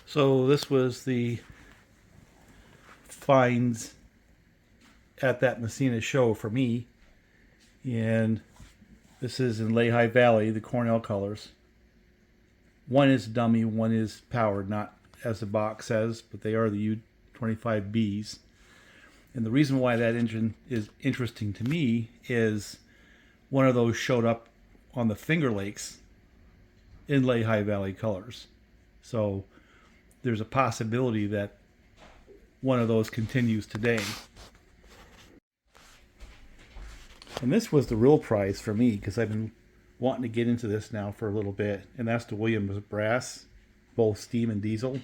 So this was the finds at that Messina show for me. And this is in Lehigh Valley, the Cornell colors. One is dummy, one is powered, not as the box says, but they are the U25Bs. And the reason why that engine is interesting to me is one of those showed up on the Finger Lakes in Lehigh Valley colors. So there's a possibility that one of those continues today. And this was the real prize for me because I've been wanting to get into this now for a little bit, and that's the Williams brass, both steam and diesel.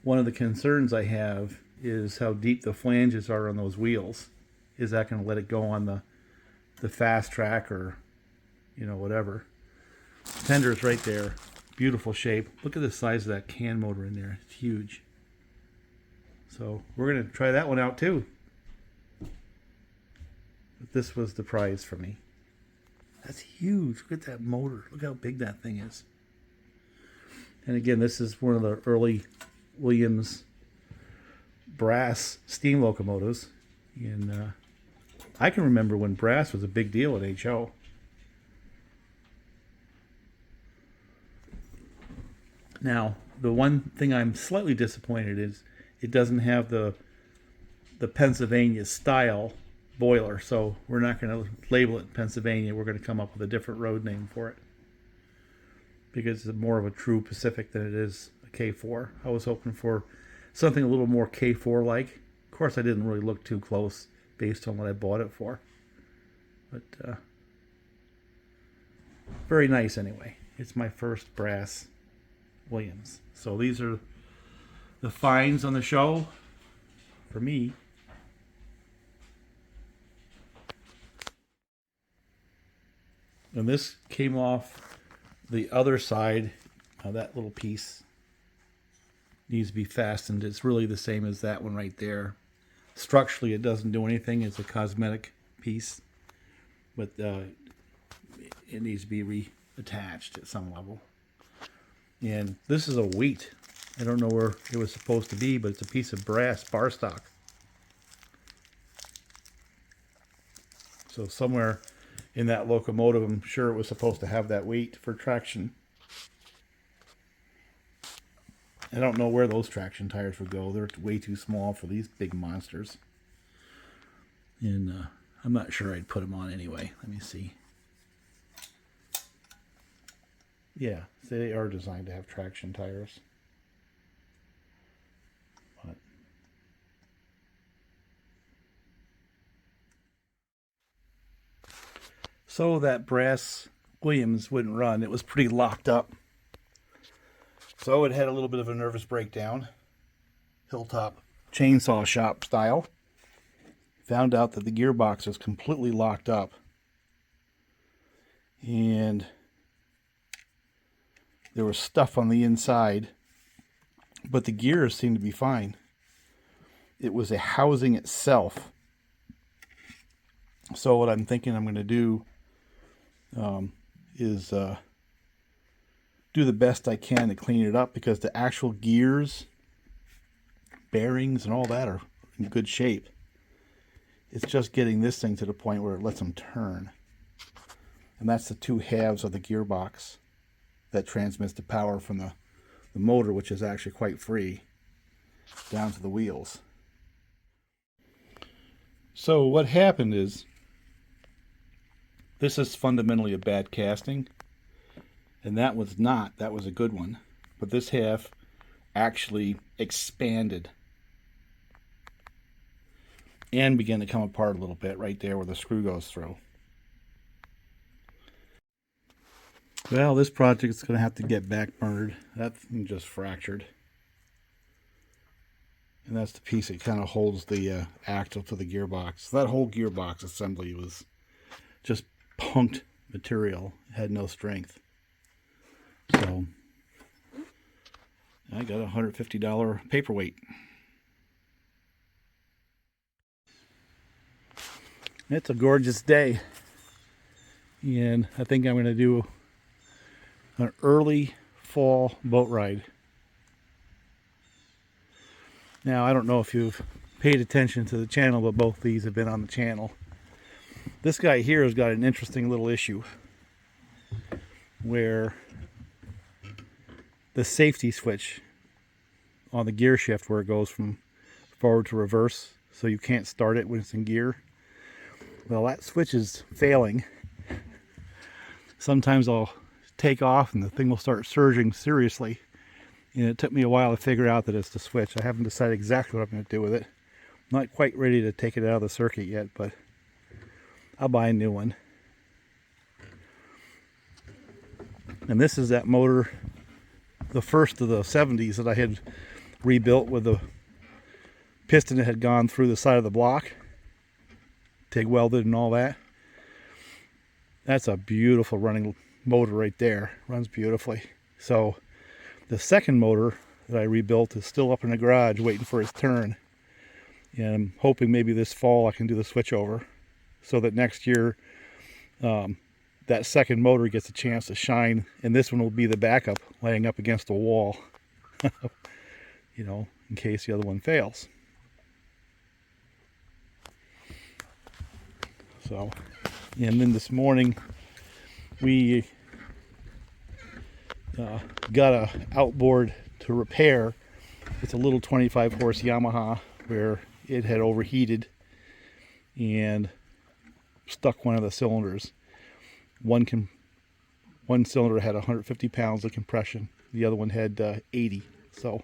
One of the concerns I have is how deep the flanges are on those wheels. Is that going to let it go on the fast track or, whatever. Tender's right there. Beautiful shape. Look at the size of that can motor in there. It's huge. So we're going to try that one out too. But this was the prize for me. That's huge. Look at that motor. Look how big that thing is. And again, this is one of the early Williams brass steam locomotives. And I can remember when brass was a big deal at HO. Now, the one thing I'm slightly disappointed is it doesn't have the Pennsylvania style boiler, so we're not going to label it Pennsylvania. We're going to come up with a different road name for it because it's more of a true Pacific than it is a K4. I was hoping for something a little more K4 like. Of course, I didn't really look too close based on what I bought it for, but very nice anyway. It's my first brass Williams. So these are the finds on the show for me. And this came off the other side. That little piece needs to be fastened. It's really the same as that one right there. Structurally, it doesn't do anything. It's a cosmetic piece. But it needs to be reattached at some level. And this is a weight. I don't know where it was supposed to be, but it's a piece of brass bar stock. So somewhere in that locomotive, I'm sure it was supposed to have that weight for traction. I don't know where those traction tires would go. They're way too small for these big monsters. And I'm not sure I'd put them on anyway. Let me see. Yeah, they are designed to have traction tires. But so that brass Williams wouldn't run. It was pretty locked up. So it had a little bit of a nervous breakdown. Hilltop chainsaw shop style. Found out that the gearbox was completely locked up. And there was stuff on the inside, but the gears seemed to be fine. It was a housing itself. So what I'm thinking I'm going to do is do the best I can to clean it up, because the actual gears, bearings, and all that are in good shape. It's just getting this thing to the point where it lets them turn. And that's the two halves of the gearbox that transmits the power from the motor, which is actually quite free, down to the wheels. So what happened is, this is fundamentally a bad casting, and that was not. That was a good one. But this half actually expanded and began to come apart a little bit right there where the screw goes through. Well, this project is going to have to get back burnered. That thing just fractured. And that's the piece that kind of holds the axle to the gearbox. That whole gearbox assembly was just punked material. It had no strength. So I got a $150 paperweight. It's a gorgeous day. And I think I'm going to do an early fall boat ride. Now, I don't know if you've paid attention to the channel, but both these have been on the channel. This guy here has got an interesting little issue where the safety switch on the gear shift, where it goes from forward to reverse, so you can't start it when it's in gear. Well, that switch is failing. Sometimes I'll take off and the thing will start surging seriously. And it took me a while to figure out that it's the switch. I haven't decided exactly what I'm going to do with it. I'm not quite ready to take it out of the circuit yet, but I'll buy a new one. And this is that motor, the first of the 70s that I had rebuilt with the piston that had gone through the side of the block, TIG welded and all that. That's a beautiful running motor right there. Runs beautifully. So the second motor that I rebuilt is still up in the garage waiting for its turn. And I'm hoping maybe this fall I can do the switch over so that next year that second motor gets a chance to shine, and this one will be the backup laying up against the wall, you know, in case the other one fails. So, and then this morning we got a outboard to repair. It's a little 25 horse Yamaha where it had overheated and stuck one of the cylinders. One cylinder had 150 pounds of compression. The other one had 80. So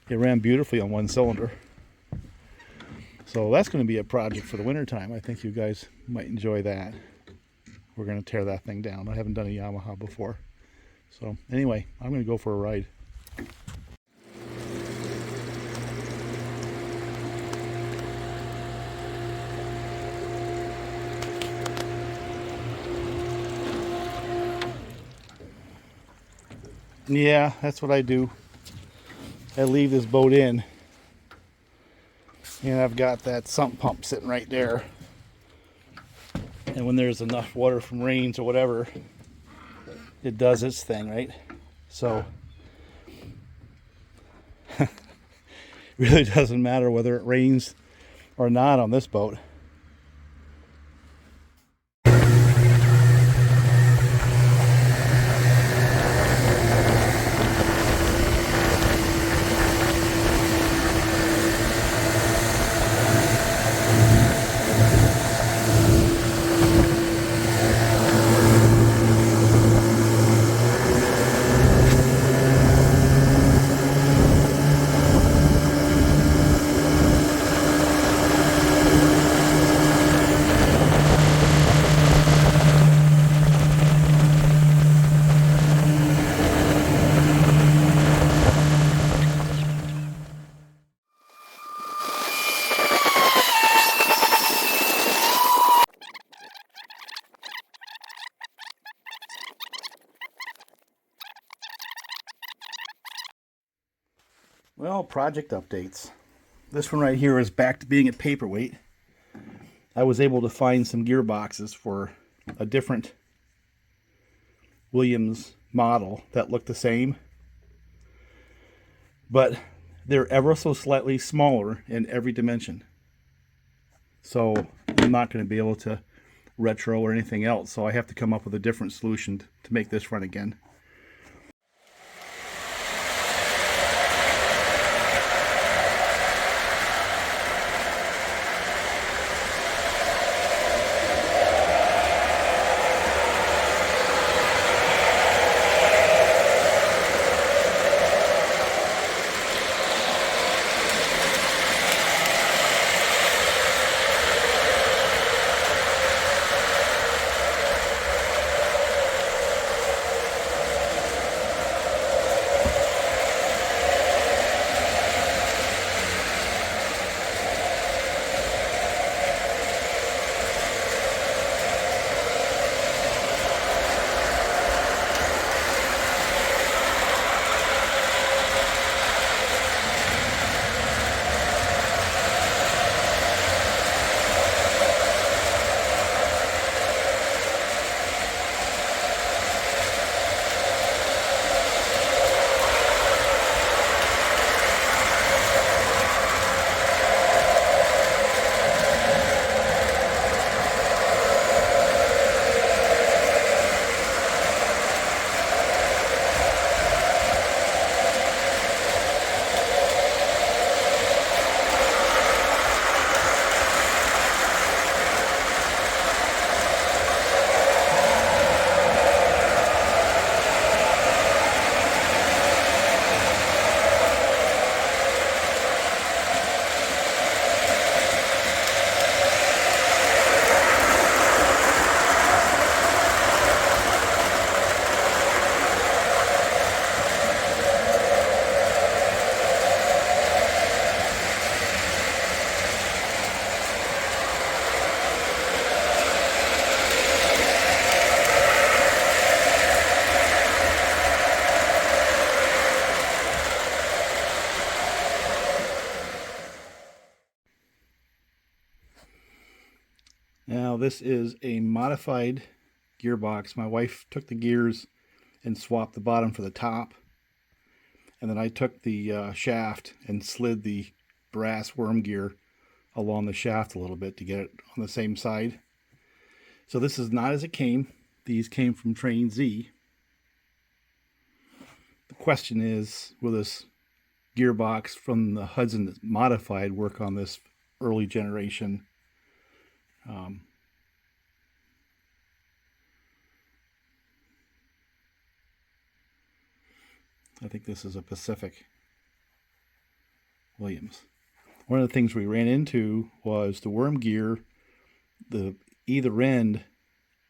it ran beautifully on one cylinder. So that's going to be a project for the winter time. I think you guys might enjoy that. We're going to tear that thing down. I haven't done a Yamaha before. So anyway, I'm going to go for a ride. Yeah, that's what I do. I leave this boat in, and I've got that sump pump sitting right there. And when there's enough water from rains or whatever, it does its thing, right? So it really doesn't matter whether it rains or not on this boat. Well, project updates. This one right here is back to being a paperweight. I was able to find some gearboxes for a different Williams model that looked the same, but they're ever so slightly smaller in every dimension. So I'm not going to be able to retro or anything else, so I have to come up with a different solution to make this run again. Now this is a modified gearbox. My wife took the gears and swapped the bottom for the top. And then I took the shaft and slid the brass worm gear along the shaft a little bit to get it on the same side. So this is not as it came. These came from Train Z. The question is, will this gearbox from the Hudson modified work on this early generation? I think this is a Pacific Williams. One of the things we ran into was the worm gear, the either end,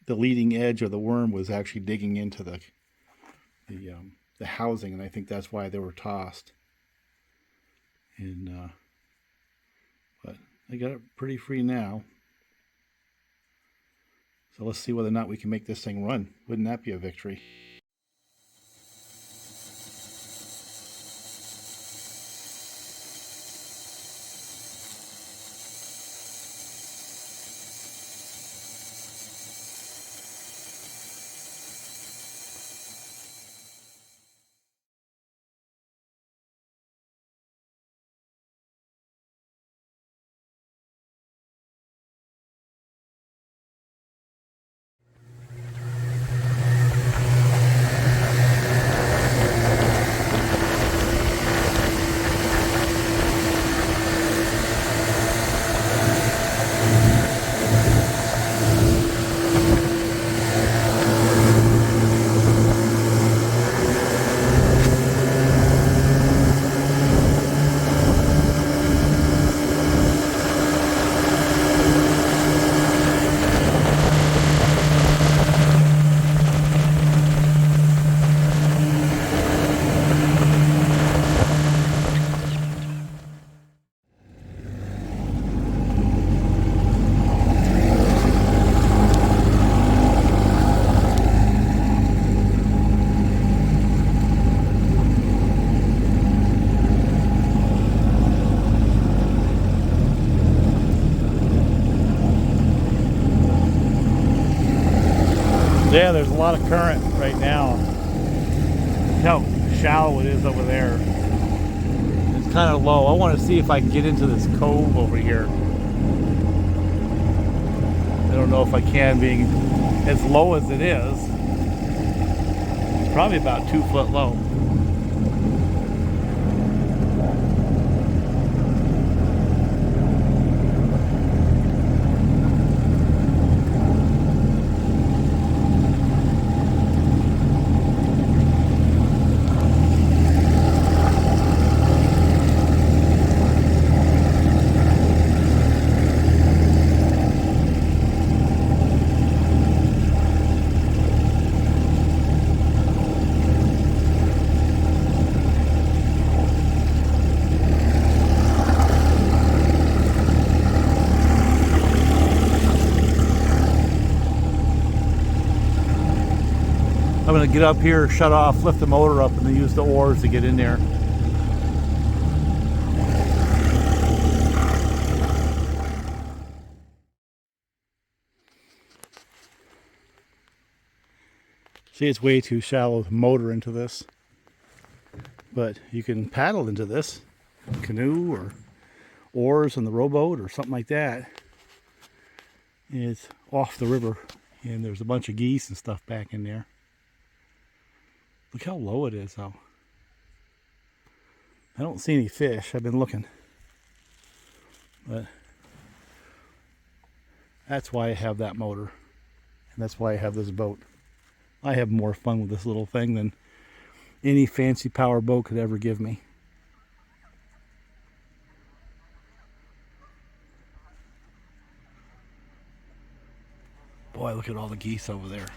the leading edge of the worm was actually digging into the housing, and I think that's why they were tossed. And but I got it pretty free now. So let's see whether or not we can make this thing run. Wouldn't that be a victory? Yeah, there's a lot of current right now. Look how shallow it is over there. It's kind of low. I want to see if I can get into this cove over here. I don't know if I can, being as low as it is. It's probably about 2 foot low. I'm going to get up here, shut off, lift the motor up, and then use the oars to get in there. See, it's way too shallow to motor into this. But you can paddle into this, canoe or oars on the rowboat or something like that. And it's off the river, and there's a bunch of geese and stuff back in there. Look how low it is, though. I don't see any fish. I've been looking. But that's why I have that motor. And that's why I have this boat. I have more fun with this little thing than any fancy power boat could ever give me. Boy, look at all the geese over there.